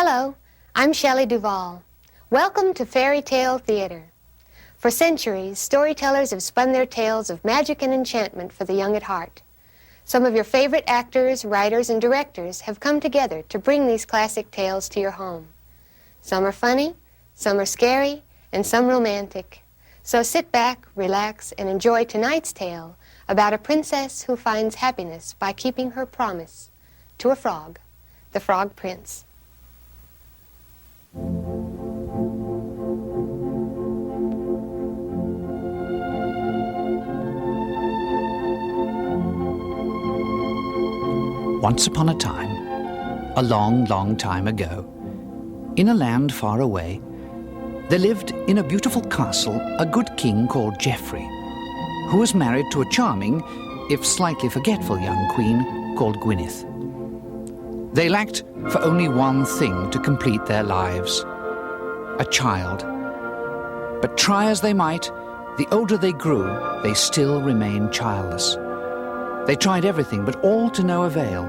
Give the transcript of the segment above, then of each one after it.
Hello, I'm Shelley Duvall. Welcome to Fairy Tale Theater. For centuries, storytellers have spun their tales of magic and enchantment for the young at heart. Some of your favorite actors, writers, and directors have come together to bring these classic tales to your home. Some are funny, some are scary, and some romantic. So sit back, relax, and enjoy tonight's tale about a princess who finds happiness by keeping her promise to a frog, the Frog Prince. Once upon a time, a long, long time ago, in a land far away, there lived in a beautiful castle a good king called Geoffrey, who was married to a charming, if slightly forgetful young queen called Gwyneth. They lacked for only one thing to complete their lives, a child. But try as they might, the older they grew, they still remained childless. They tried everything, but all to no avail,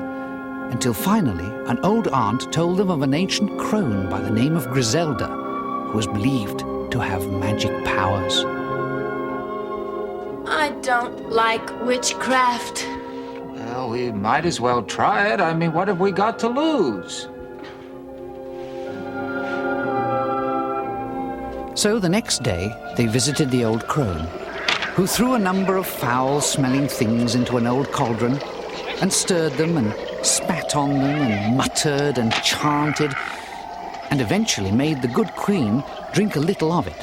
until finally an old aunt told them of an ancient crone by the name of Griselda, who was believed to have magic powers. I don't like witchcraft. Well, we might as well try it. I mean, what have we got to lose? So the next day, they visited the old crone, who threw a number of foul-smelling things into an old cauldron and stirred them and spat on them and muttered and chanted and eventually made the good queen drink a little of it,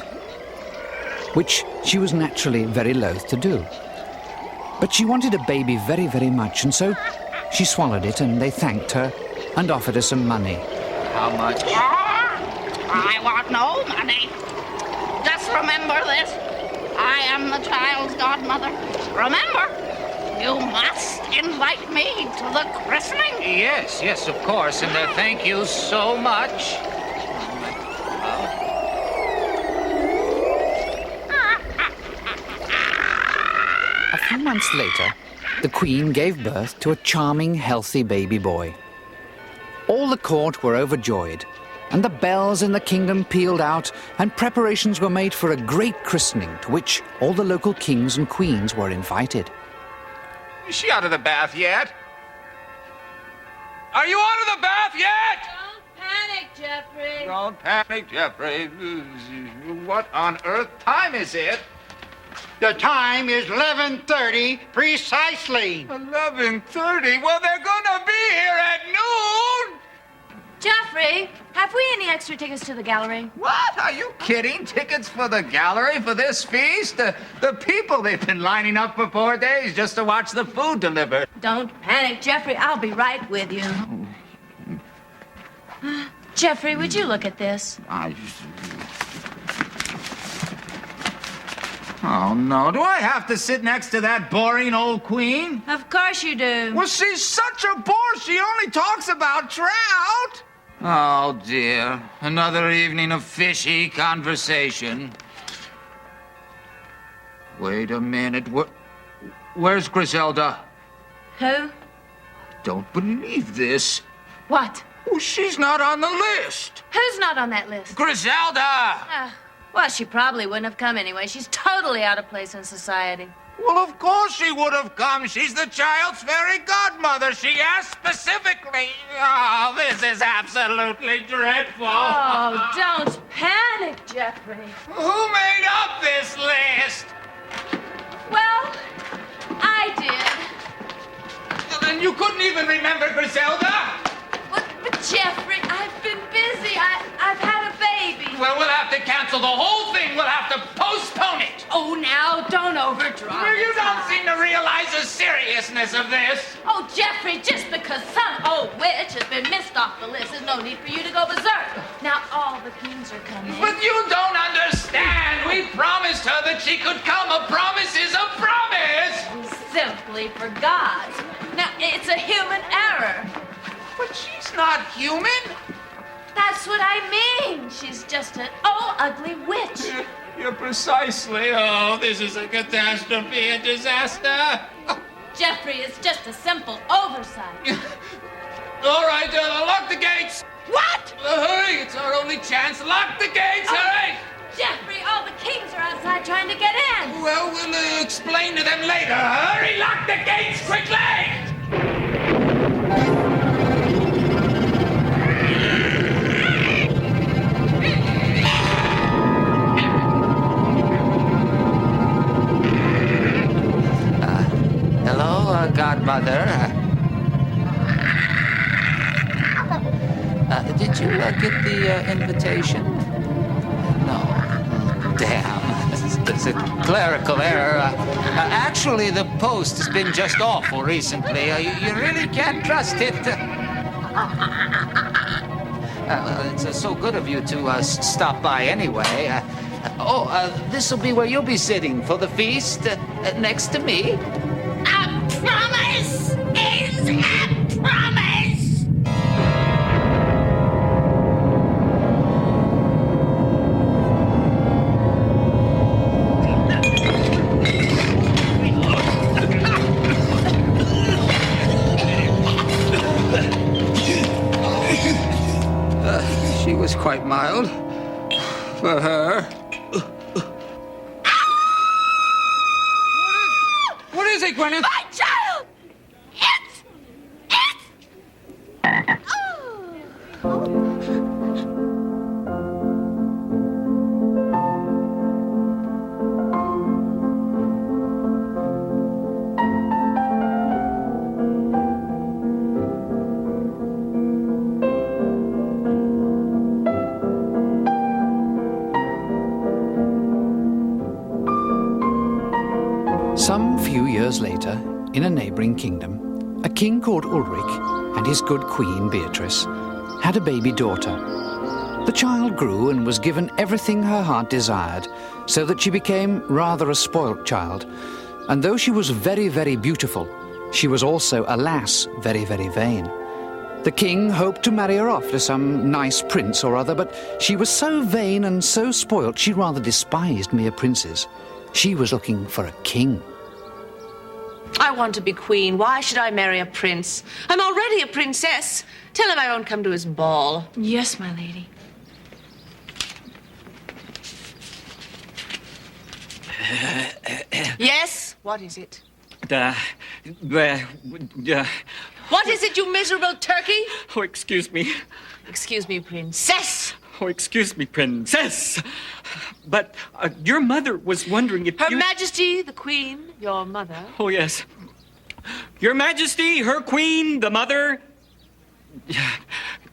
which she was naturally very loath to do. But she wanted a baby very, very much, and so she swallowed it, and they thanked her and offered her some money. How much? I want no money. Just remember this. I am the child's godmother. Remember, you must invite me to the christening. Yes, of course, and thank you so much. A few months later, the queen gave birth to a charming, healthy baby boy. All the court were overjoyed, and the bells in the kingdom pealed out, and preparations were made for a great christening to which all the local kings and queens were invited. Is she out of the bath yet? Are you out of the bath yet? Don't panic, Geoffrey. Don't panic, Geoffrey. What on earth time is it? The time is 11:30 precisely. 11:30? Well, they're gonna be here at noon! Geoffrey, have we any extra tickets to the gallery? What? Are you kidding? Tickets for the gallery for this feast? The people, they've been lining up for 4 days just to watch the food delivered. Don't panic, Geoffrey. I'll be right with you. Geoffrey, would you look at this? Oh, no. Do I have to sit next to that boring old queen? Of course you do. Well, she's such a bore. She only talks about trout. Oh, dear. Another evening of fishy conversation. Wait a minute. Where's Griselda? Who? Don't believe this. What? Oh, she's not on the list. Who's not on that list? Griselda! Well, she probably wouldn't have come anyway. She's totally out of place in society. Well, of course she would have come. She's the child's fairy godmother. She asked specifically. Oh, this is absolutely dreadful. Oh, don't panic, Geoffrey. Who made up this list? Well, I did. Well, then you couldn't even remember Griselda? But Geoffrey, I've been busy. I've had a baby. Well, we'll have to cancel the whole thing. We'll have to postpone it. Oh, now, don't overdraw. You don't seem to realize the seriousness of this. Oh, Geoffrey, just because some old witch has been missed off the list, there's no need for you to go berserk. Now, all the kings are coming. But you don't understand. We promised her that she could come. A promise is a promise. We simply forgot. Now, it's a human error. But she's not human. That's what I mean. She's just an old, ugly witch. You're precisely. Oh, this is a catastrophe, a disaster. Geoffrey, it's just a simple oversight. All right, lock the gates. What? Hurry, it's our only chance. Lock the gates, hurry! Jeffrey, all the kings are outside trying to get in. Well, we'll explain to them later. Hurry, lock the gates quickly! Hello, Godmother. Did you get the invitation? No. Damn. It's a clerical error. Actually, the post has been just awful recently. You really can't trust it. Well, it's so good of you to stop by anyway. This will be where you'll be sitting for the feast, next to me. A promise is a promise! She was quite mild for her. What is it, Gwyneth? My child! Some few years later, in a neighboring kingdom, a king called Ulrich and his good queen Beatrice had a baby daughter. The child grew and was given everything her heart desired, so that she became rather a spoilt child. And though she was very, very beautiful, she was also, alas, very, very vain. The king hoped to marry her off to some nice prince or other, but she was so vain and so spoilt she rather despised mere princes. She was looking for a king. I want to be queen. Why should I marry a prince? I'm already a princess. Tell him I won't come to his ball. Yes, my lady. Yes? What is it? What What is it, you miserable turkey? Oh, excuse me. Excuse me, princess. Oh, excuse me, princess. But your mother was wondering if Her you... Majesty, the Queen, your mother. Oh, yes. Your Majesty, her queen, the mother...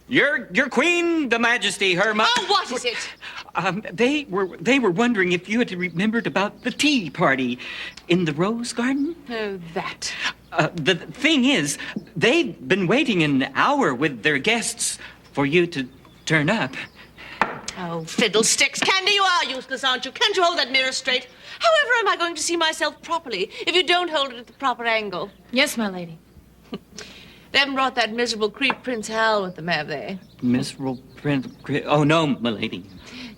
Your queen, the Majesty, her mother... Oh, what is it? They were wondering if you had remembered about the tea party in the rose garden. Oh, that. The thing is, they've been waiting an hour with their guests for you to turn up. Oh, fiddlesticks. Candy, you are useless, aren't you? Can't you hold that mirror straight? However am I going to see myself properly if you don't hold it at the proper angle? Yes, my lady. They haven't brought that miserable creep Prince Hal with them, have they? Miserable Prince... Oh, no, milady.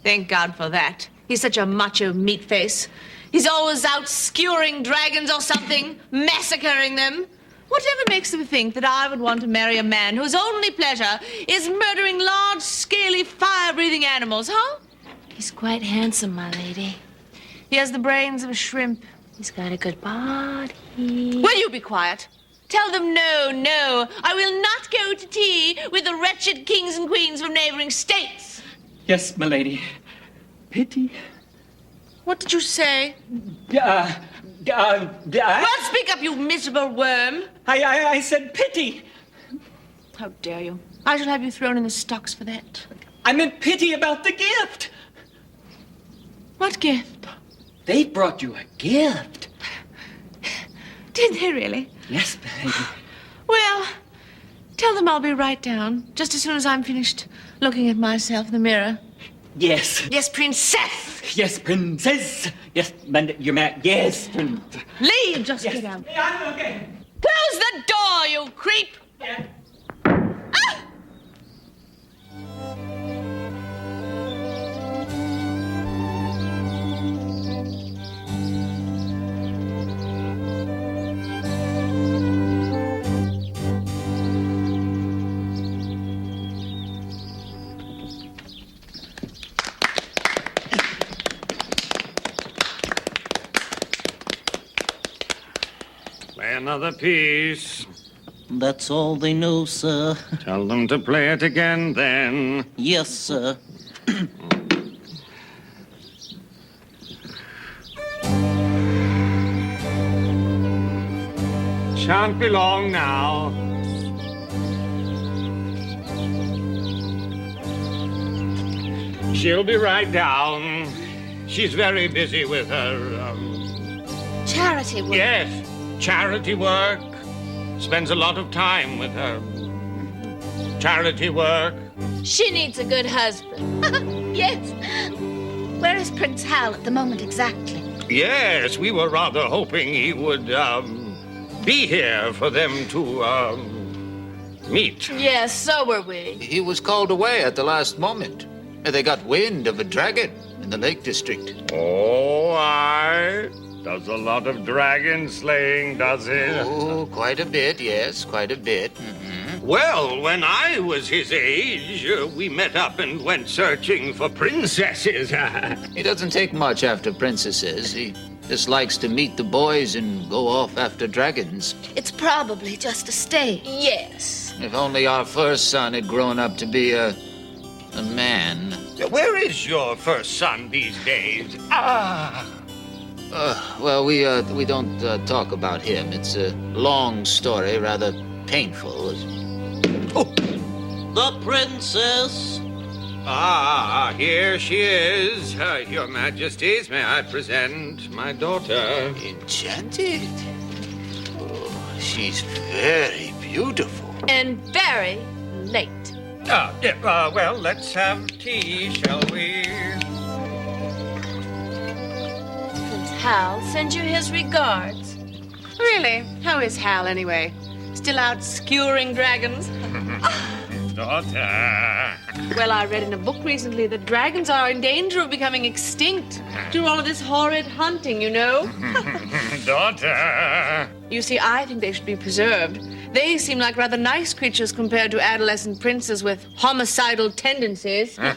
Thank God for that. He's such a macho meat face. He's always out skewering dragons or something, massacring them. Whatever makes them think that I would want to marry a man whose only pleasure is murdering large, scaly, fire-breathing animals, huh? He's quite handsome, my lady. He has the brains of a shrimp. He's got a good body. Will you be quiet? Tell them no, no. I will not go to tea with the wretched kings and queens from neighboring states. Yes, milady. Pity. What did you say? Well, Well, speak up, you miserable worm. I said pity. How dare you? I shall have you thrown in the stocks for that. I meant pity about the gift. What gift? They brought you a gift. Did they really? Yes, milady. Well, tell them I'll be right down, just as soon as I'm finished looking at myself in the mirror. Yes. Yes, princess! Yes, princess. Yes, you're mad. Yes, princess. Leave, just Yes. get out. Yeah, okay. Close the door, you creep! Yeah. Ah! Play another piece. That's all they know, sir. Tell them to play it again, then. Yes, sir. Shan't be long now. She'll be right down. She's very busy with her, Charity work. Yes, charity work. Spends a lot of time with her. Charity work. She needs a good husband. Yes. Where is Prince Hal at the moment exactly? Yes, we were rather hoping he would, be here for them to, meet. Yes, so were we. He was called away at the last moment. They got wind of a dragon in the Lake District. Oh, aye. Does a lot of dragon slaying, does it? Oh, quite a bit, yes, quite a bit. Mm-hmm. Well, when I was his age, we met up and went searching for princesses. He doesn't take much after princesses. He just likes to meet the boys and go off after dragons. It's probably just a stage. Yes. If only our first son had grown up to be a man. Where is your first son these days? Well, we don't talk about him. It's a long story, rather painful. The princess. Here she is. Your Majesties, may I present my daughter? Enchanted? Oh, she's very beautiful. And very late. Well, let's have tea, shall we? Prince Hal sends you his regards. Really? How is Hal, anyway? Still out skewering dragons? Daughter. Well, I read in a book recently that dragons are in danger of becoming extinct through all of this horrid hunting, you know? Daughter. You see, I think they should be preserved. They seem like rather nice creatures compared to adolescent princes with homicidal tendencies. Where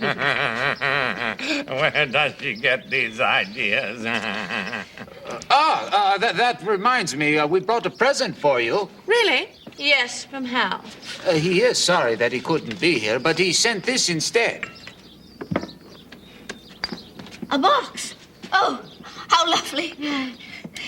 does she get these ideas? That reminds me, we brought a present for you. Really? Yes, from Hal. He is sorry that he couldn't be here, but he sent this instead. A box. Oh, how lovely.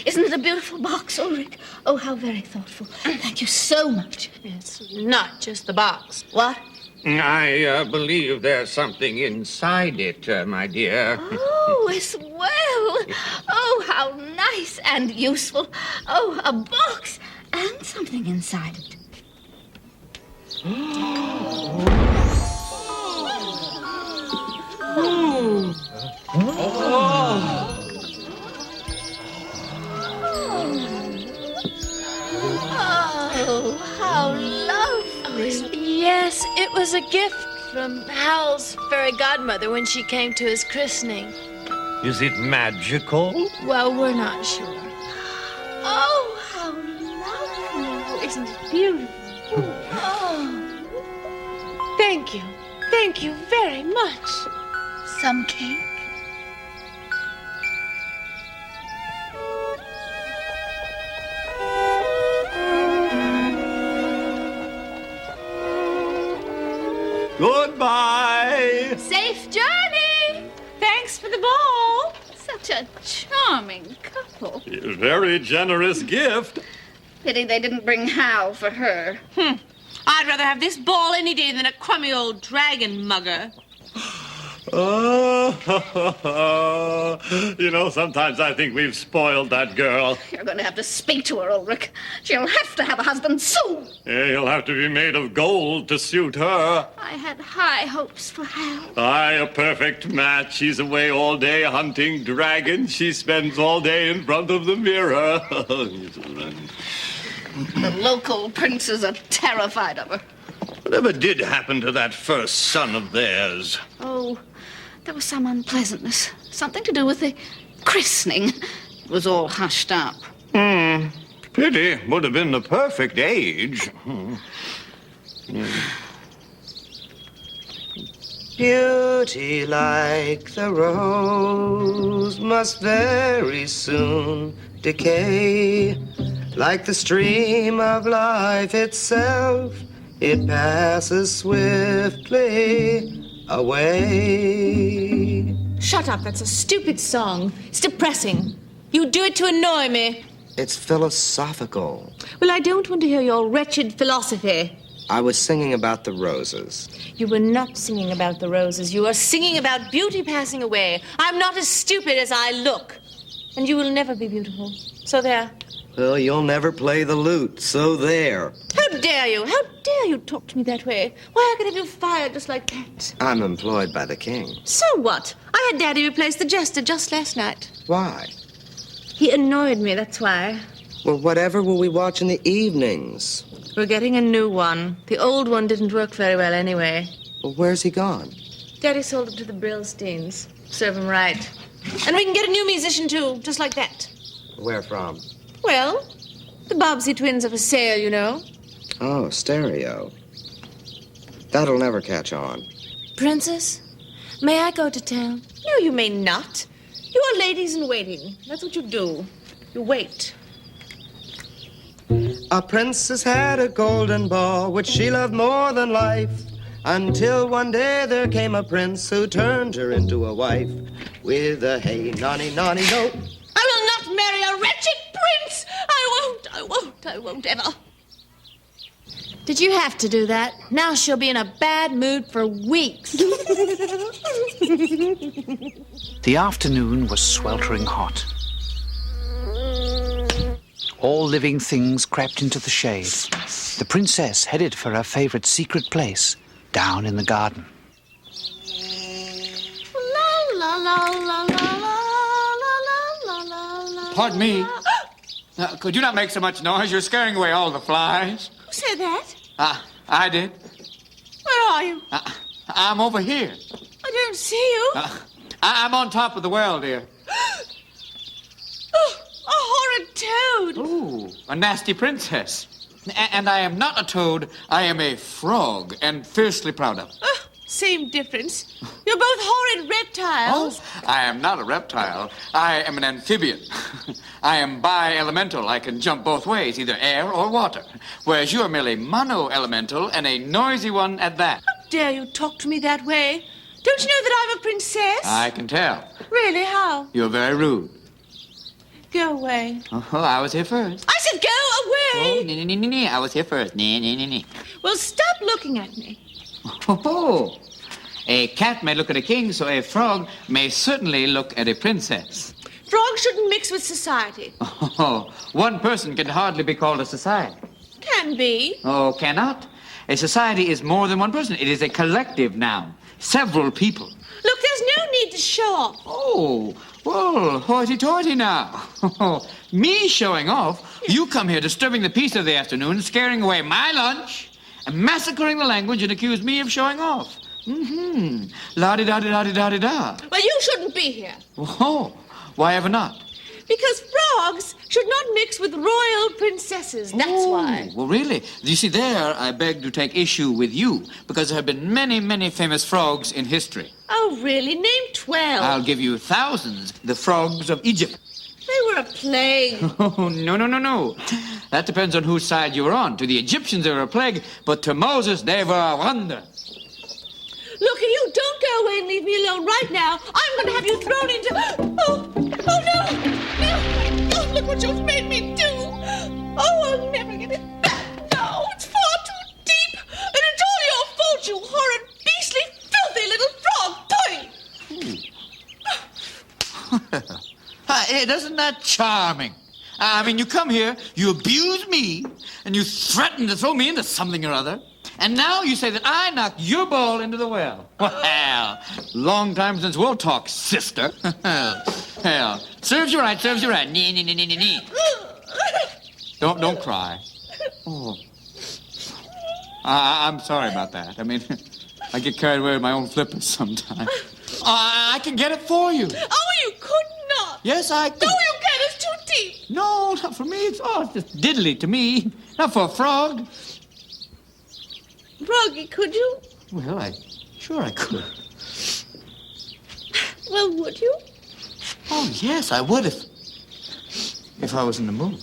Isn't it a beautiful box, Ulrich? Oh, how very thoughtful. Thank you so much. It's not just the box. What? I believe there's something inside it, my dear. Oh, as well. Oh, how nice and useful. Oh, a box and something inside it. Oh, how lovely. Yes, it was a gift from Hal's fairy godmother when she came to his christening. Is it magical? Well, we're not sure. Oh, how lovely. Isn't it beautiful? Oh, Thank you. Thank you very much. some cake? Goodbye. Safe journey. Thanks for the ball. Such a charming couple. Very generous gift. Pity they didn't bring Hal for her. I'd rather have this ball any day than a crummy old dragon mugger. Sometimes I think we've spoiled that girl. You're going to have to speak to her, Ulrich. She'll have to have a husband soon. He'll have to be made of gold to suit her. I had high hopes for Hal. Aye, a perfect match. He's away all day hunting dragons. She spends all day in front of the mirror. The local princes are terrified of her. Whatever did happen to that first son of theirs? Oh, there was some unpleasantness. Something to do with the christening. It was all hushed up. Pity. Would have been the perfect age. Beauty like the rose must very soon decay. Like the stream of life itself, it passes swiftly away. Shut up, that's a stupid song. It's depressing. You do it to annoy me. It's philosophical. Well, I don't want to hear your wretched philosophy. I was singing about the roses. You were not singing about the roses. You were singing about beauty passing away. I'm not as stupid as I look. And you will never be beautiful. So there. Well, you'll never play the lute, so there. How dare you? How dare you talk to me that way? Why, I could have you fired just like that. I'm employed by the king. So what? I had Daddy replace the jester just last night. Why? He annoyed me, that's why. Well, whatever will we watch in the evenings? We're getting a new one. The old one didn't work very well anyway. Well, where's he gone? Daddy sold it to the Brillsteins. Serve him right. And we can get a new musician, too, just like that. Where from? Well, the Bobbsey twins are for sale, you know. Oh, stereo. That'll never catch on. Princess, may I go to town? No, you may not. You are ladies in waiting. That's what you do. You wait. A princess had a golden ball, which she loved more than life, until one day there came a prince who turned her into a wife, with a hey, nonny, nonny, no. I will not marry a wretched prince! I won't ever. Did you have to do that? Now she'll be in a bad mood for weeks. The afternoon was sweltering hot. All living things crept into the shade. The princess headed for her favorite secret place, down in the garden. Pardon me. Could you not make so much noise? You're scaring away all the flies. Who said that? I did. Where are you? I'm over here. I don't see you. I'm on top of the well, dear. Oh, a horrid toad. Ooh, a nasty princess. And I am not a toad. I am a frog, and fiercely proud of it. Same difference. You're both horrid reptiles. Oh, I am not a reptile. I am an amphibian. I am bi-elemental. I can jump both ways, either air or water. Whereas you are merely mono-elemental, and a noisy one at that. How dare you talk to me that way? Don't you know that I'm a princess? I can tell. Really, how? You're very rude. Go away. Oh, I was here first. I said go away! Oh, nee. I was here first. Nee. Well, stop looking at me. Oh, a cat may look at a king, so a frog may certainly look at a princess. Frogs shouldn't mix with society. Oh, one person can hardly be called a society. Can be. Oh, cannot. A society is more than one person. It is a collective noun. Several people. Look, there's no need to show off. Oh, well, hoity-toity now. Me showing off? You come here disturbing the peace of the afternoon, scaring away my lunch, and massacring the language and accuse me of showing off. Mm-hmm. La-di-da-di-da-di-da-di-da. Well, you shouldn't be here. Oh, why ever not? Because frogs should not mix with royal princesses. That's why. Well, really? You see, there I beg to take issue with you, because there have been many, many famous frogs in history. Oh, really? Name 12. I'll give you thousands. The frogs of Egypt. They were a plague. Oh, no. That depends on whose side you were on. To the Egyptians, they were a plague, but to Moses, they were a wonder. Look, if you don't go away and leave me alone right now, I'm going to have you thrown into... Oh, no! Look what you've made me do! Oh, I'll never get it back. No, it's far too deep. And it's all your fault, you horrid, beastly, filthy little frog. Doing. Isn't that charming? I mean, you come here, you abuse me, and you threaten to throw me into something or other. And now you say that I knocked your ball into the well. Well, long time since we'll talk, sister. Well, serves you right. Nee. Don't cry. Oh. I'm sorry about that. I mean, I get carried away with my own flippers sometimes. I can get it for you. Oh, you could not. Yes, I could. No, you can't. It's too deep. No, not for me. It's just diddly to me. Not for a frog. Froggy, could you? Well, sure I could. Well, would you? Oh, yes, I would if I was in the mood.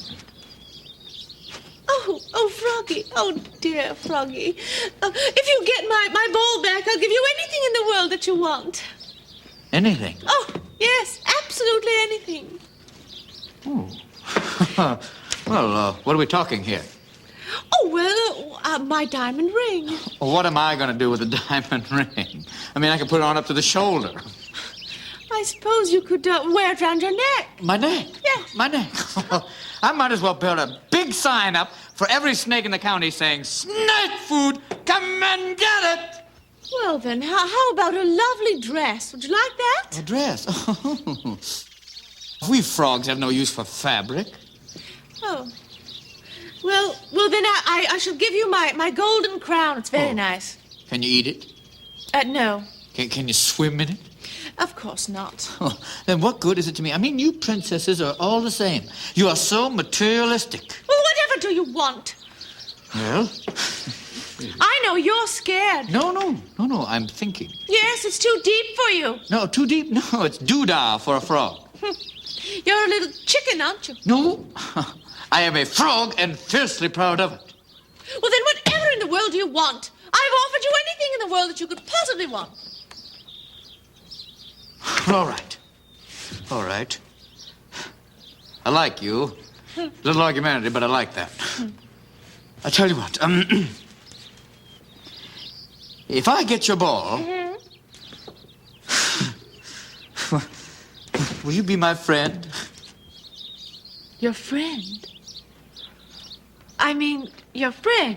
Oh, Froggy. Oh, dear Froggy. If you get my ball back, I'll give you anything in the world that you want. Anything? Oh, yes, absolutely anything. Oh. Well, what are we talking here? Oh, well, my diamond ring. Well, what am I going to do with a diamond ring? I mean, I can put it on up to the shoulder. I suppose you could wear it around your neck. My neck? Yeah. My neck. I might as well build a big sign up for every snake in the county saying, "Snake food, come and get it!" Well, then, how about a lovely dress? Would you like that? A dress? We frogs have no use for fabric. Oh. Well, then I shall give you my golden crown. It's very nice. Can you eat it? No. Can you swim in it? Of course not. Oh, then what good is it to me? I mean, you princesses are all the same. You are so materialistic. Well, whatever do you want? Well? I know you're scared. No, I'm thinking. Yes, it's too deep for you. No, too deep? No, it's doodah for a frog. You're a little chicken, aren't you? No, I am a frog and fiercely proud of it. Well, then whatever in the world do you want? I've offered you anything in the world that you could possibly want. All right. I like you. A little argumentative, but I like that. I tell you what, if I get your ball, will you be my friend? Your friend? I mean, your friend.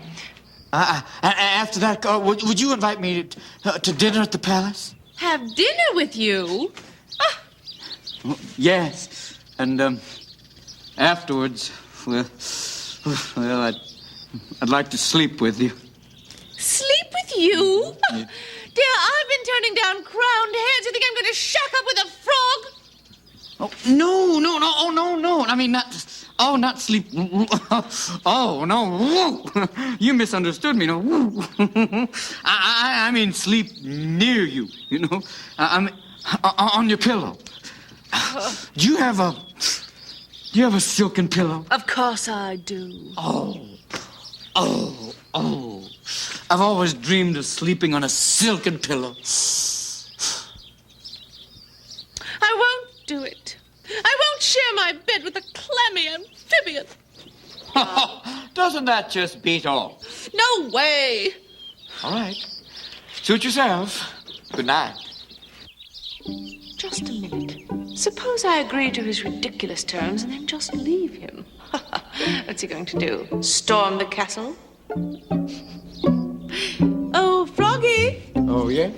After that, would you invite me to dinner at the palace? Have dinner with you? Yes, and afterwards, well, I'd like to sleep with you. Sleep with you? Yeah. Dear, I've been turning down crowned heads. You think I'm going to shack up with a frog? Oh, no. I mean, not sleep. Oh, no. You misunderstood me. No. I mean sleep near you, you know. I mean, on your pillow. Do you have a silken pillow? Of course I do. Oh. I've always dreamed of sleeping on a silken pillow. I won't do it. I won't share my bed with a clammy amphibian. Doesn't that just beat all? No way. All right. Suit yourself. Good night. Just a minute. Suppose I agree to his ridiculous terms and then just leave him. What's he going to do? Storm the castle? Oh, Froggy. Oh, yeah?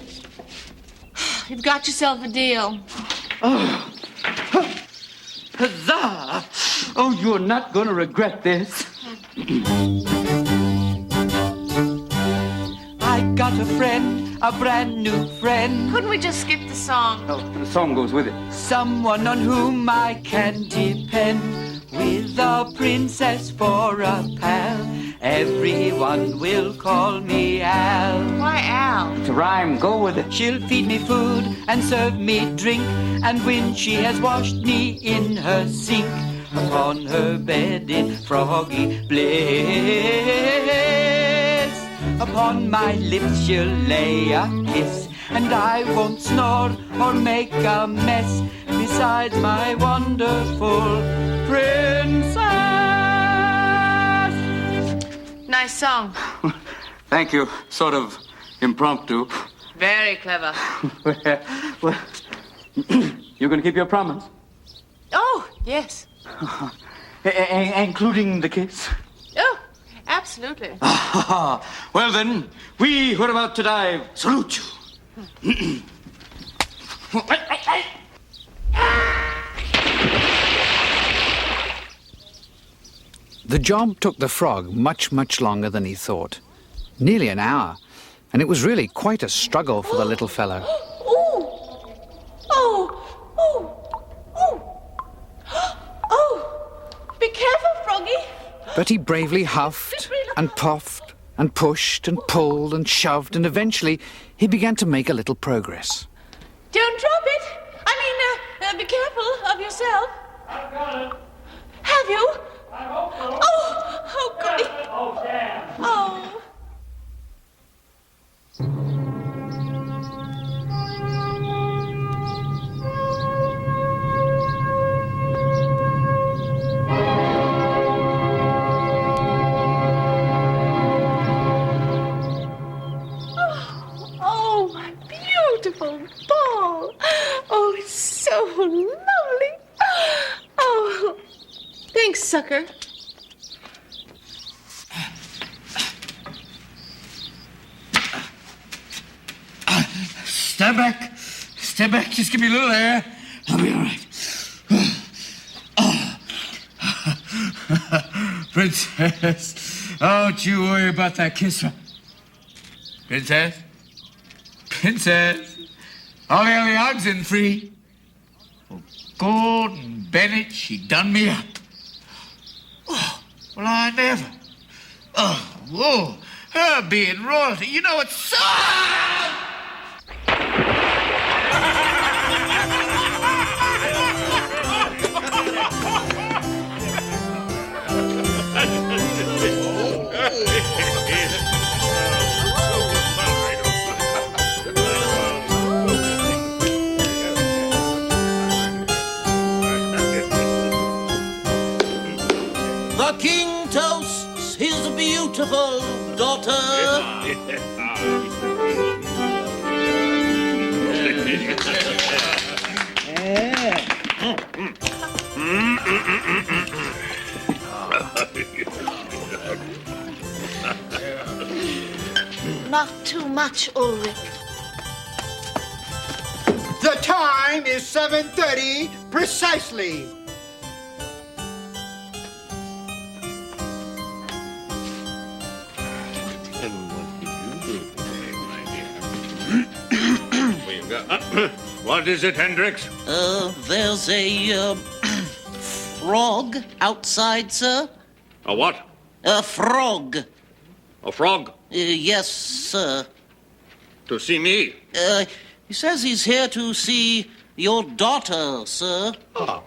You've got yourself a deal. Oh. Huzzah! Oh, you're not going to regret this. I got a friend, a brand new friend. Couldn't we just skip the song? Oh, the song goes with it. Someone on whom I can depend. With a princess for a pal, everyone will call me Al. Why Al? To rhyme, go with it. She'll feed me food and serve me drink, and when she has washed me in her sink, upon her bed in froggy bliss, upon my lips she'll lay a kiss, and I won't snore or make a mess besides my wonderful princess. Nice song. Thank you. Sort of impromptu. Very clever. Well, you're going to keep your promise? Oh, yes. Including the kiss? Oh, absolutely. Well, then, we who are about to dive salute you. The job took the frog much, much longer than he thought. Nearly an hour. And it was really quite a struggle for the little fellow. Be careful, Froggy. But he bravely huffed and puffed and pushed and pulled and shoved, and eventually he began to make a little progress. Don't drop it. Be careful of yourself. I've got it. Have you? I hope so. Oh, goody. Oh, sucker. Step back. Step back. Just give me a little air. I'll be all right. Princess, don't you worry about that kiss. Princess? Princess? All the hugs in free. Oh, Gordon Bennett, she done me up. Oh, well, I never. Oh, whoa. Her being royalty, you know it's so... The king toasts his beautiful daughter. Not too much, Ulrich. The time is 7:30 precisely. What is it, Hendricks? There's a frog outside, sir. A what? A frog. A frog? Yes, sir. To see me? He says he's here to see your daughter, sir. Oh.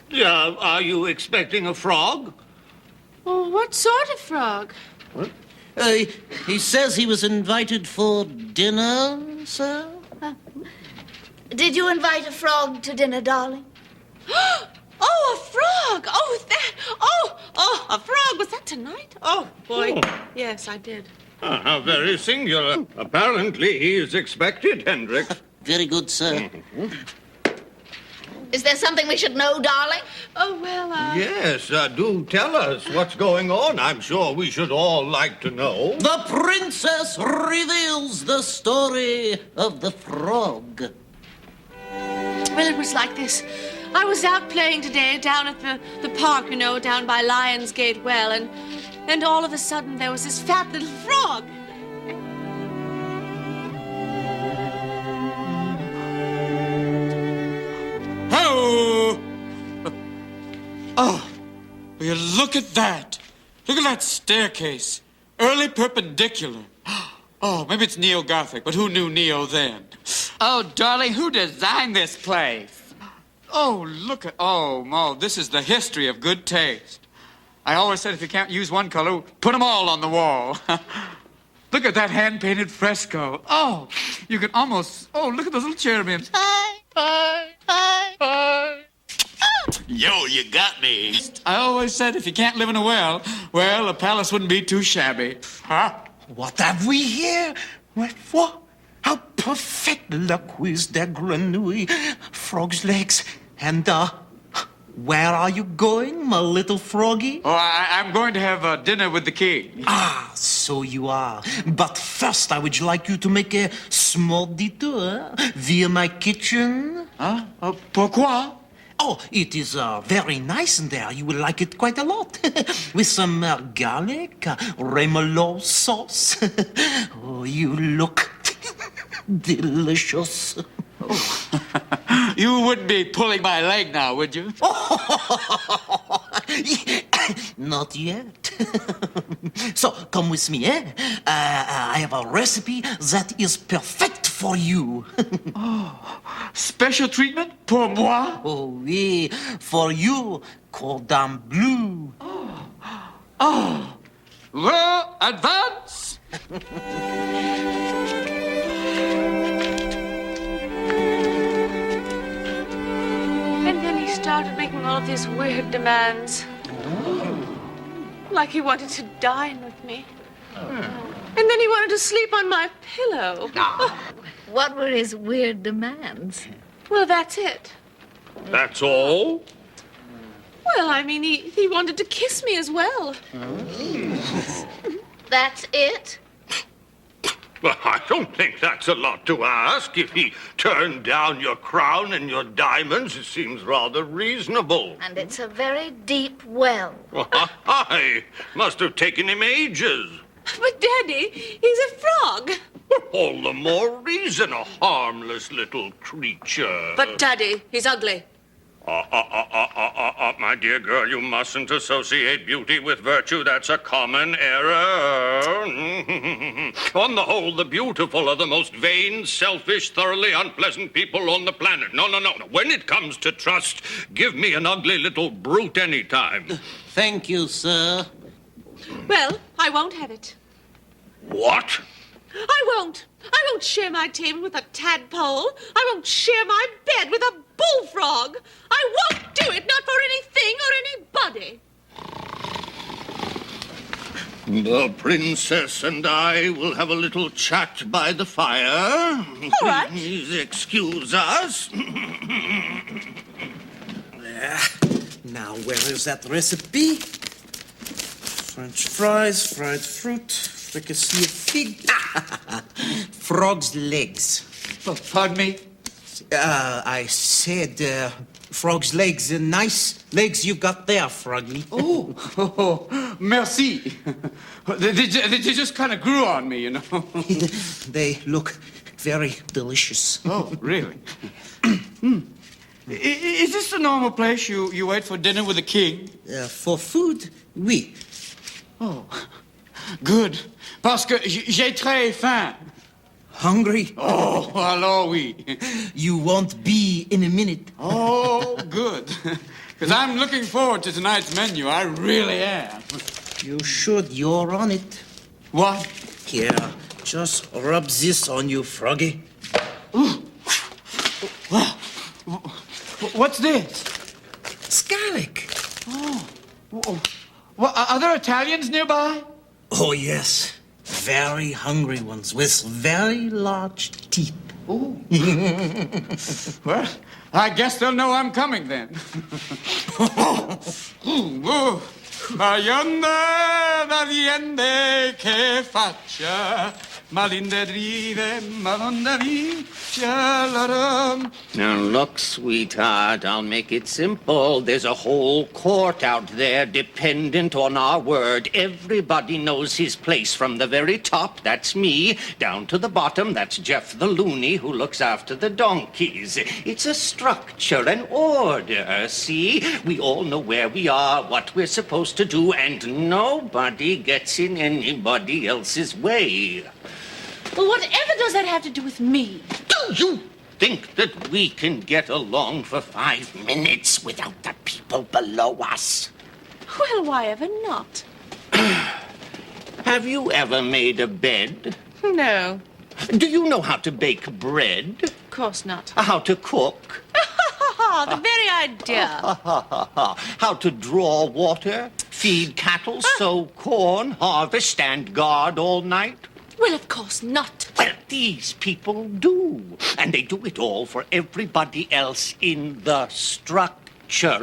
Yeah, are you expecting a frog? Oh, what sort of frog? What? He says he was invited for dinner, sir. Did you invite a frog to dinner, darling? Oh, a frog! Oh, that! Oh, a frog! Was that tonight? Oh, boy. Oh. Yes, I did. How very singular. Apparently he is expected, Hendricks. Very good, sir. Is there something we should know, darling? Oh, well, Yes, do tell us what's going on. I'm sure we should all like to know. The princess reveals the story of the frog. Well, it was like this. I was out playing today down at the park, you know, down by Lion's Gate Well, and all of a sudden there was this fat little frog. Oh! Oh, will you look at that. Look at that staircase. Early perpendicular. Oh, maybe it's neo-Gothic, but who knew neo then? Oh, darling, who designed this place? Oh, look at... Oh, this is the history of good taste. I always said if you can't use one color, put them all on the wall. Look at that hand-painted fresco. Oh, you can almost... Oh, look at those little cherubims. Hi. Yo, you got me. I always said if you can't live in a well, a palace wouldn't be too shabby. Huh? What have we here? What? How perfect la quiz de grenouille. Frog's legs. And, where are you going, my little froggy? Oh, I'm going to have dinner with the king. Ah, so you are. But first, I would like you to make a small detour via my kitchen. Huh? Pourquoi? Oh, it is very nice in there. You will like it quite a lot. With some garlic, remoulade sauce. Oh, you look delicious. Oh. You wouldn't be pulling my leg now, would you? Not yet. So, come with me, eh? I have a recipe that is perfect for you. Oh, special treatment pour moi? Oh, oui, for you, cordon bleu. Oh, well, advance. And then he started making all of these weird demands. Like he wanted to dine with me. And then he wanted to sleep on my pillow. What were his weird demands? Well, that's it. That's all? Well, I mean, he wanted to kiss me as well. That's it? Well, I don't think that's a lot to ask. If he turned down your crown and your diamonds, it seems rather reasonable. And it's a very deep well. I must have taken him ages. But, Daddy, he's a frog. All the more reason, a harmless little creature. But, Daddy, he's ugly. My dear girl, you mustn't associate beauty with virtue. That's a common error. On the whole, the beautiful are the most vain, selfish, thoroughly unpleasant people on the planet. No. When it comes to trust, give me an ugly little brute any time. Thank you, sir. Well, I won't have it. What? I won't. I won't share my table with a tadpole. I won't share my bed with a bullfrog. I won't do it, not for anything or anybody. The princess and I will have a little chat by the fire. All right. Please excuse us. There. Now, where is that recipe? French fries, fried fruit, fricassee of fig. Frog's legs. Pardon me? I said frog's legs. Nice legs you've got there, Froggy. Oh, merci. They just kind of grew on me, you know. They look very delicious. Oh, really? Is this the normal place you wait for dinner with the king? For food, oui. Oh, good. Parce que j'ai très faim. Hungry? Oh, alors oui. You won't be in a minute. Oh, good. Because I'm looking forward to tonight's menu. I really am. You should. You're on it. What? Here, just rub this on you, Froggy. Wow. What's this? Scallic. Oh. Well, are there Italians nearby? Oh, yes. Very hungry ones with very large teeth. Oh. Well, I guess they'll know I'm coming then. Allende che faccia, malinde drive, malonda vicia. Now look, sweetheart, I'll make it simple. There's a whole court out there dependent on our word. Everybody knows his place from the very top, that's me, down to the bottom, that's Jeff the loony who looks after the donkeys. It's a structure, an order, see? We all know where we are, what we're supposed to do, and nobody gets in anybody else's way. Well, whatever does that have to do with me? Do you think that we can get along for 5 minutes without the people below us? Well, why ever not? Have you ever made a bed? No. Do you know how to bake bread? Of course not. How to cook? The very idea. How to draw water, feed cattle, sow corn, harvest, stand guard all night? Well, of course not. Well, these people do. And they do it all for everybody else in the structure.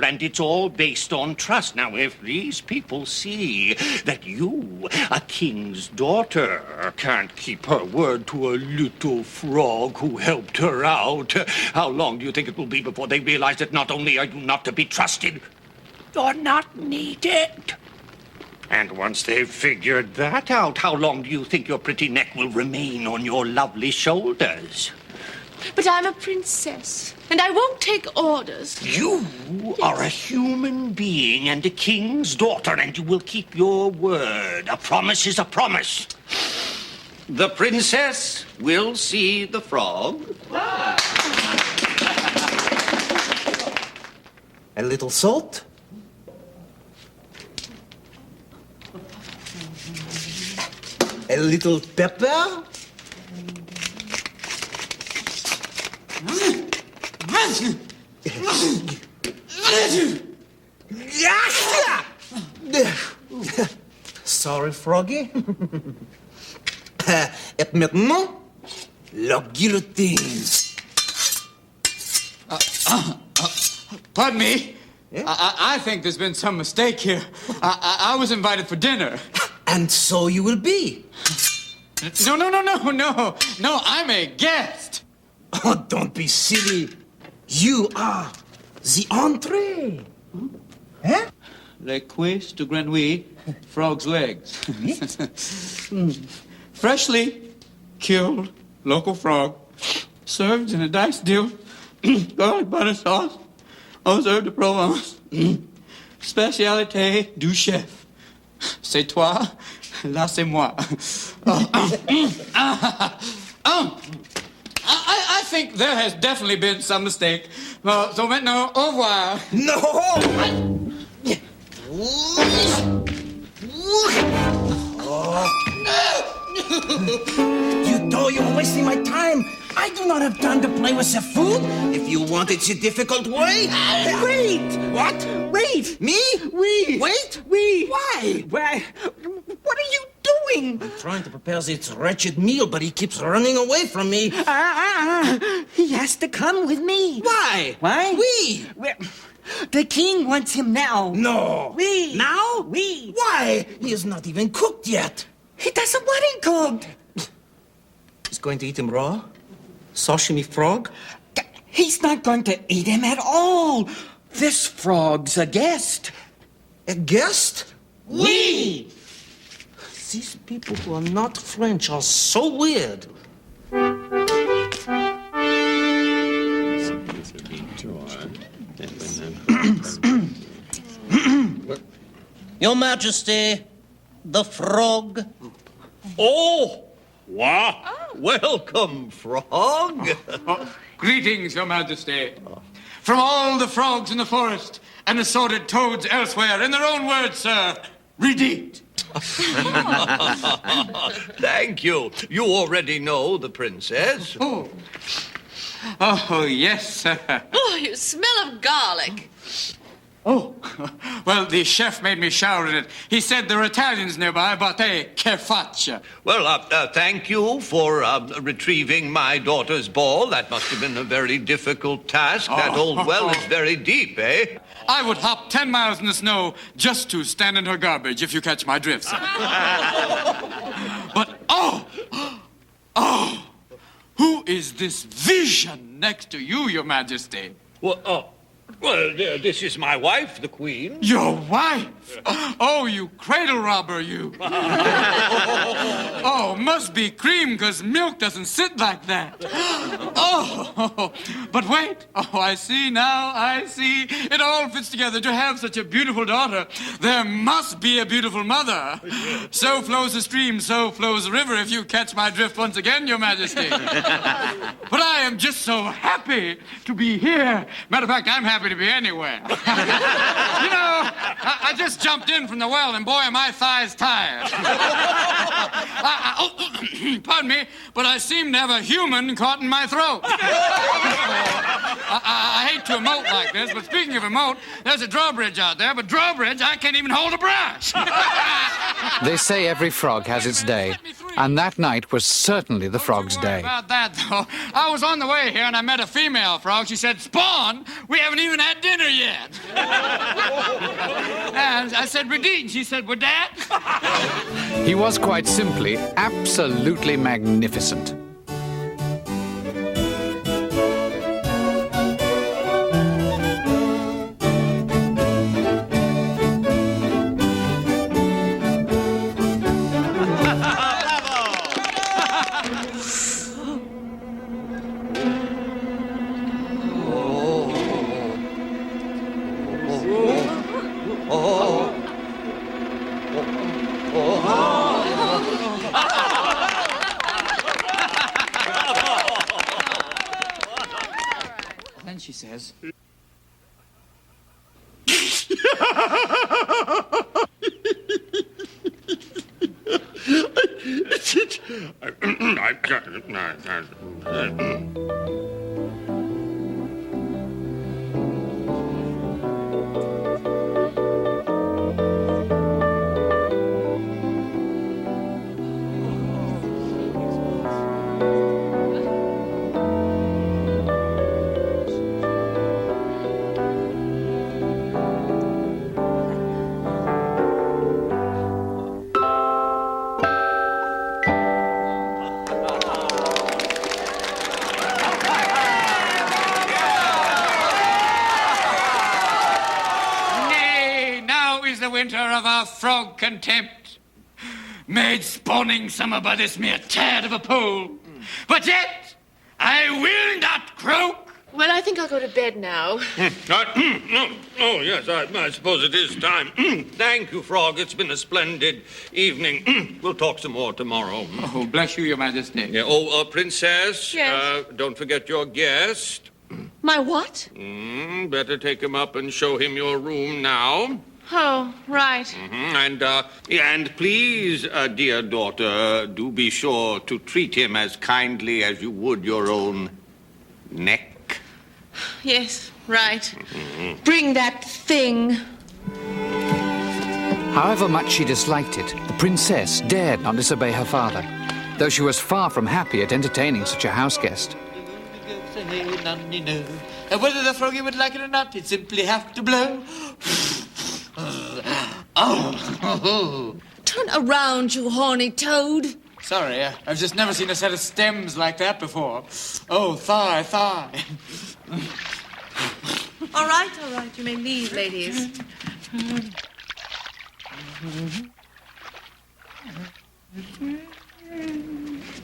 And it's all based on trust. Now, if these people see that you, a king's daughter, can't keep her word to a little frog who helped her out, how long do you think it will be before they realize that not only are you not to be trusted, you're not needed? And once they've figured that out, how long do you think your pretty neck will remain on your lovely shoulders? But I'm a princess, and I won't take orders. You are a human being and a king's daughter, and you will keep your word. A promise is a promise. The princess will see the frog. A little salt? A little pepper? Sorry, Froggy. Et maintenant, la guillotine. Pardon me. I think there's been some mistake here. I was invited for dinner. And so you will be. No, I'm a guest. Oh, don't be silly. You are the entree. Huh? Le cuisse de grenouille, frog's legs. Freshly killed local frog, served in a diced dill, garlic butter sauce, aux herbes de Provence. Spécialité du chef. C'est toi, là c'est moi. I think there has definitely been some mistake. So maintenant, au revoir. No! You know you're wasting my time. I do not have time to play with the food. If you want it the difficult way... Wait! What? Wait! Me? Wait? Why? What are you doing? I'm trying to prepare this wretched meal, but he keeps running away from me. He has to come with me. Why? Why? We. The king wants him now. No. We. Now? We. Why? He is not even cooked yet. He doesn't want him cooked. He's going to eat him raw? Sashimi frog? He's not going to eat him at all. This frog's a guest. A guest? We. These people who are not French are so weird. Your Majesty, the frog. Oh! Wow! Welcome, frog. Greetings, Your Majesty. From all the frogs in the forest and assorted toads elsewhere, in their own words, sir, redeemed. Thank you. You already know the princess. Oh, yes, sir. Oh, you smell of garlic. Oh, well, the chef made me shower in it. He said there are Italians nearby, but they che faccia. Well, thank you for retrieving my daughter's ball. That must have been a very difficult task. That old well is very deep, eh? I would hop 10 miles in the snow just to stand in her garbage, if you catch my drift, sir. But, who is this vision next to you, Your Majesty? Well, this is my wife, the Queen. Your wife? Oh, you cradle robber, you. Oh, must be cream, because milk doesn't sit like that. Oh, but wait. Oh, I see now, I see. It all fits together. To have such a beautiful daughter, there must be a beautiful mother. So flows the stream, so flows the river, if you catch my drift once again, Your Majesty. But I am just so happy to be here. Matter of fact, I'm happy to be anywhere. You know, I just jumped in from the well, and boy, are my thighs tired. Pardon me, but I seem to have a human caught in my throat. I hate to emote like this, but speaking of emote, there's a drawbridge out there, but drawbridge, I can't even hold a brush. They say every frog has its day, and that night was certainly the frog's day. About that, though, I was on the way here, and I met a female frog. She said, "Spawn, we haven't even had dinner yet." And I said, "Redeem." She said, "With that?" He was quite simply absolutely magnificent. Then she says, frog contempt. Made spawning summer by this mere tad of a pole. But yet, I will not croak. Well, I think I'll go to bed now. Oh, yes, I suppose it is time. Thank you, Frog. It's been a splendid evening. We'll talk some more tomorrow. Oh, bless you, Your Majesty. Yeah. Oh, Princess. Yes? Don't forget your guest. My what? Better take him up and show him your room now. Oh, right. And please, dear daughter, do be sure to treat him as kindly as you would your own neck. Yes, right. Bring that thing. However much she disliked it, the princess dared not disobey her father, though she was far from happy at entertaining such a house guest. And whether the froggy would like it or not, he'd simply have to blow. Turn around, you horny toad. Sorry, I've just never seen a set of stems like that before. Oh, thigh. All right, you may leave, ladies.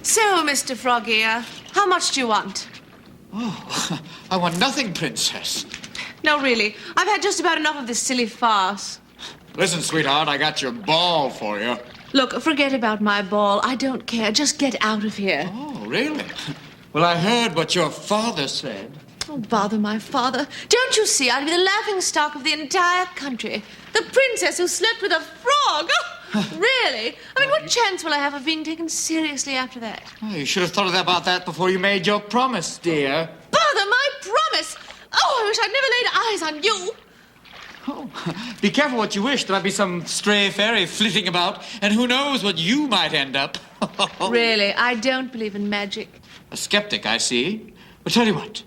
So, Mr. Froggy, how much do you want? Oh, I want nothing, Princess. No, really. I've had just about enough of this silly farce. Listen, sweetheart, I got your ball for you. Look, forget about my ball. I don't care. Just get out of here. Oh, really? Well, I heard what your father said. Oh, bother my father. Don't you see? I'd be the laughingstock of the entire country. The princess who slept with a frog. Oh, really? I mean, what chance will I have of being taken seriously after that? Oh, you should have thought about that before you made your promise, dear. Bother my promise! Oh, I wish I'd never laid eyes on you. Oh, be careful what you wish. There might be some stray fairy flitting about, and who knows what you might end up. Really, I don't believe in magic. A skeptic, I see. But tell you what.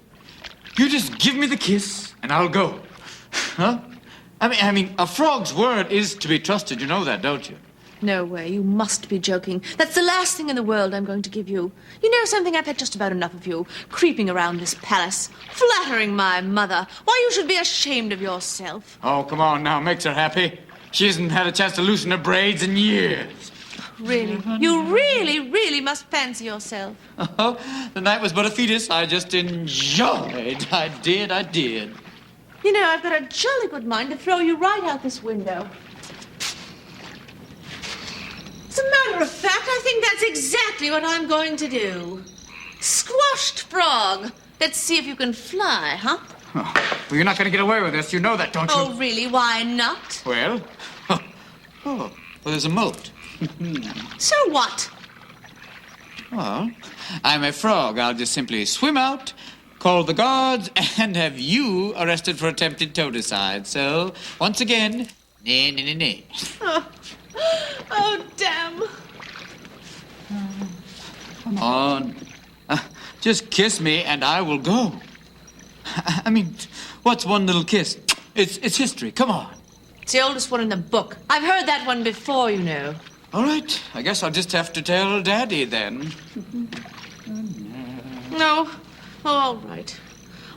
You just give me the kiss, and I'll go. Huh? I mean, a frog's word is to be trusted. You know that, don't you? No way. You must be joking. That's the last thing in the world I'm going to give you. You know something? I've had just about enough of you. Creeping around this palace. Flattering my mother. Why, you should be ashamed of yourself. Oh, come on now. Makes her happy. She hasn't had a chance to loosen her braids in years. Really? You really must fancy yourself. Oh, the night was but a fetus. I just enjoyed. I did. You know, I've got a jolly good mind to throw you right out this window. As a matter of fact, I think that's exactly what I'm going to do. Squashed frog. Let's see if you can fly, huh? Oh, well, you're not going to get away with this. You know that, don't you? Oh, really? Why not? Well, well, there's a moat. So what? Well, I'm a frog. I'll just simply swim out, call the guards, and have you arrested for attempted toadicide. So, once again, nay. Oh, damn. Come on. Just kiss me and I will go. I mean, what's one little kiss? It's history. Come on. It's the oldest one in the book. I've heard that one before, you know. All right. I guess I'll just have to tell Daddy then. No. Oh, all right.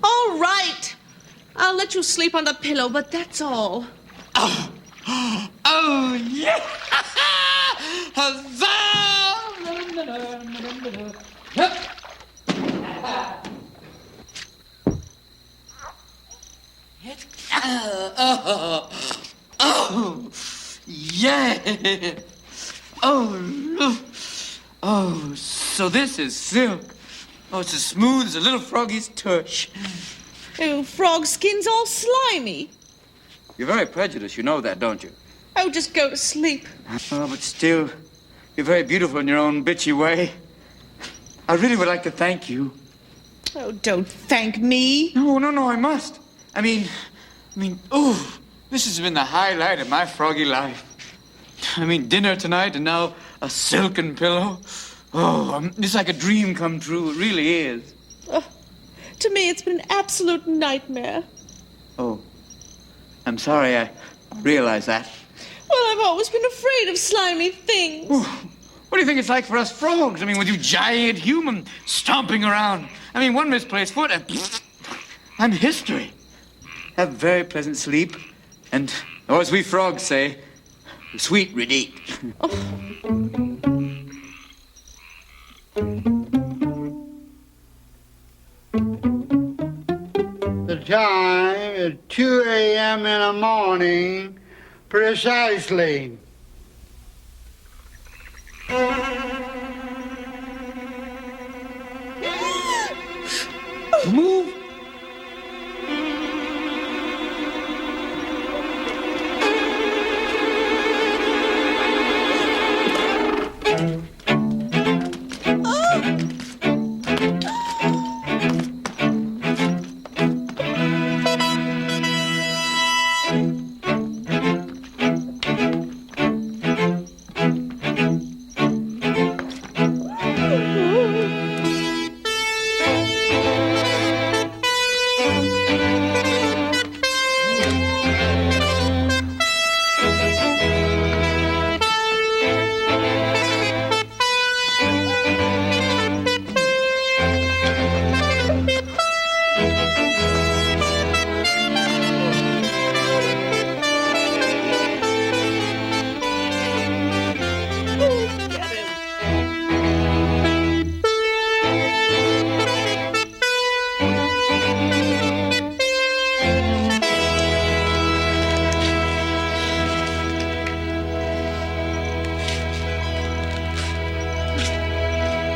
All right. I'll let you sleep on the pillow, but that's all. Oh, yeah! Huzzah! Oh, yeah! Oh, so this is silk. Oh, it's as smooth as a little froggy's tush. Oh, frog skin's all slimy. You're very prejudiced, you know that, don't you? Oh, just go to sleep. Oh, but still, you're very beautiful in your own bitchy way. I really would like to thank you. Oh, don't thank me. No, I must. I mean, this has been the highlight of my froggy life. I mean, dinner tonight and now a silken pillow. Oh, it's like a dream come true. It really is. Oh, to me, it's been an absolute nightmare. Oh, I'm sorry I realize that. Well, I've always been afraid of slimy things. Oh, what do you think it's like for us frogs? I mean, with you giant human stomping around. I mean, one misplaced foot and I'm history. Have very pleasant sleep. And, as we frogs say, Sweet Ready. The time is 2 a.m. in the morning, precisely. Move.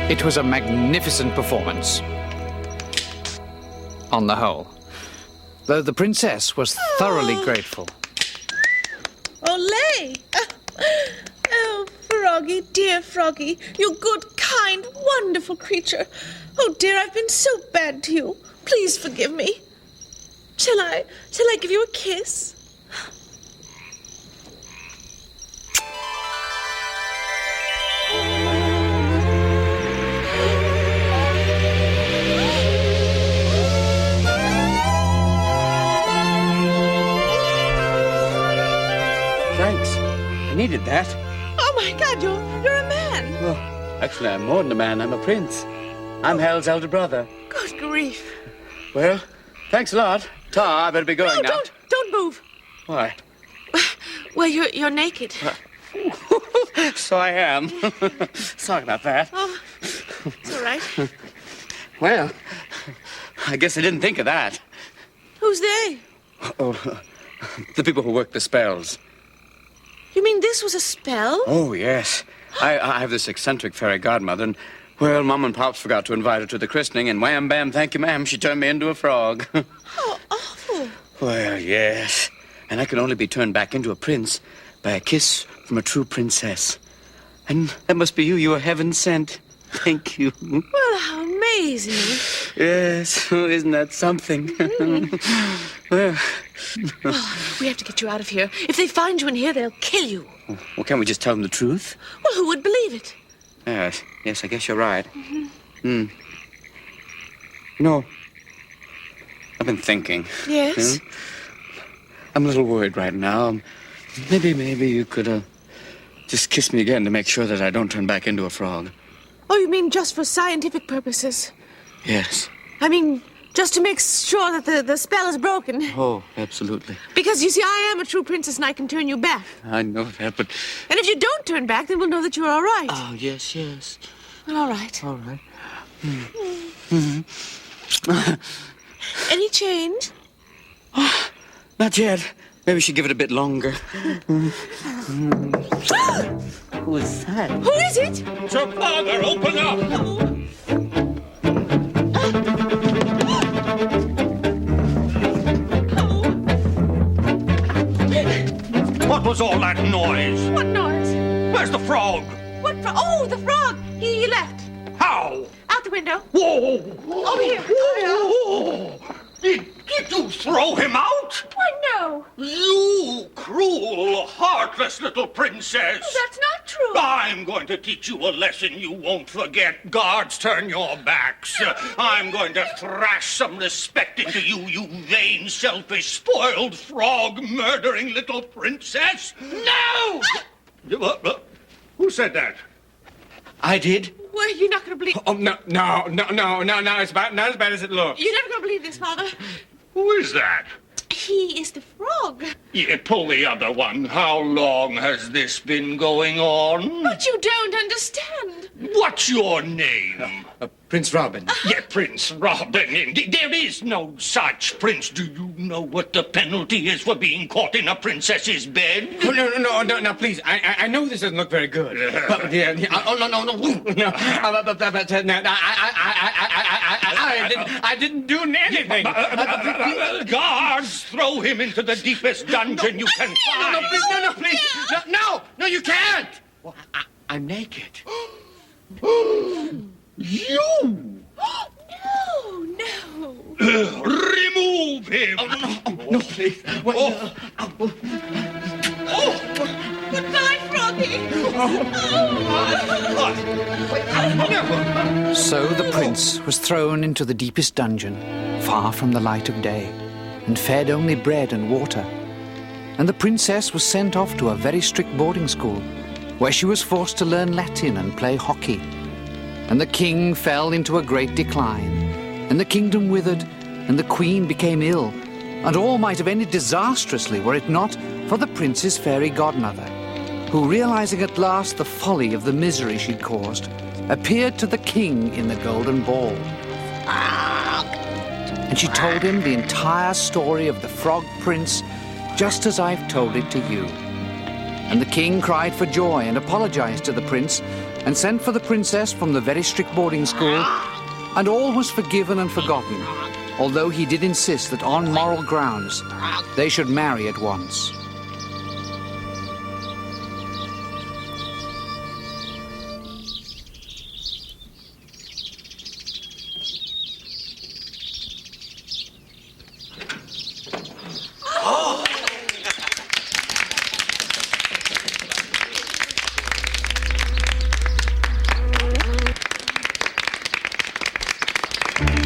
It was a magnificent performance, on the whole, though the princess was thoroughly grateful. Olay! Oh, Froggy, dear Froggy, you good, kind, wonderful creature. Oh, dear, I've been so bad to you. Please forgive me. Shall I give you a kiss? Thanks. I needed that. Oh, my God, you're a man. Well, actually, I'm more than a man. I'm a prince. I'm Hal's elder brother. Good grief. Well, thanks a lot. Ta, I better be going No, now. don't move. Why? Well, you're naked. So I am. Sorry about that. Oh, it's all right. Well, I guess I didn't think of that. Who's they? Oh, the people who work the spells. You mean this was a spell? Oh, yes. I have this eccentric fairy godmother, and, well, Mom and Pops forgot to invite her to the christening, and wham, bam, thank you, ma'am, she turned me into a frog. How awful. Well, yes. And I can only be turned back into a prince by a kiss from a true princess. And that must be you. You are heaven sent. Thank you. Well, how amazing. Yes, isn't that something? Well, Oh, we have to get you out of here. If they find you in here, they'll kill you. well, can't we just tell them the truth? Well, who would believe it? Yes, I guess you're right. You know, I've been thinking. Yes? I'm a little worried right now. Maybe you could just kiss me again to make sure that I don't turn back into a frog. Oh, you mean just for scientific purposes? Yes. I mean, just to make sure that the spell is broken. Oh, absolutely. Because, you see, I am a true princess and I can turn you back. I know that, but... And if you don't turn back, then we'll know that you're all right. Oh, yes. Well, all right. All right. Any change? Not yet. Maybe we should give it a bit longer. Who is that? Who is it? It's your father. Open up. What was all that noise? What noise? Where's the frog? What frog? Oh, the frog. He left. How? Out the window. Whoa! Over here. Whoa! Did you throw him out? Why, no. You cruel, heartless little princess. That's not true. I'm going to teach you a lesson you won't forget. Guards, turn your backs. I'm going to thrash some respect into you, you vain, selfish, spoiled, frog-murdering little princess. No! Who said that? I did. Well, you're not going to believe... Oh, no, it's not as bad as it looks. You're never going to believe this, Father. Who is that? he is the frog. Yeah, pull the other one. How long has this been going on? But you don't understand. What's your name? Prince Robin. Yeah, Prince Robin. Indeed. There is no such prince. Do you know what the penalty is for being caught in a princess's bed? Oh, no, please. I know this doesn't look very good. But, I didn't do anything. Guards, throw him into the deepest dungeon you can find. Please. No, you can't. Well, I'm naked. You! No. Remove him! No, please. Goodbye, Froggy. So the prince was thrown into the deepest dungeon, far from the light of day, and fed only bread and water. And the princess was sent off to a very strict boarding school, where she was forced to learn Latin and play hockey. And the king fell into a great decline, and the kingdom withered, and the queen became ill, and all might have ended disastrously were it not for the prince's fairy godmother, who, realizing at last the folly of the misery she'd caused, appeared to the king in the golden ball. And she told him the entire story of the frog prince, just as I've told it to you. And the king cried for joy and apologized to the prince, and sent for the princess from the very strict boarding school, and all was forgiven and forgotten, although he did insist that on moral grounds they should marry at once.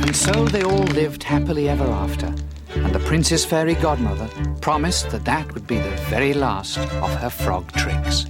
And so they all lived happily ever after, and the prince's fairy godmother promised that that would be the very last of her frog tricks.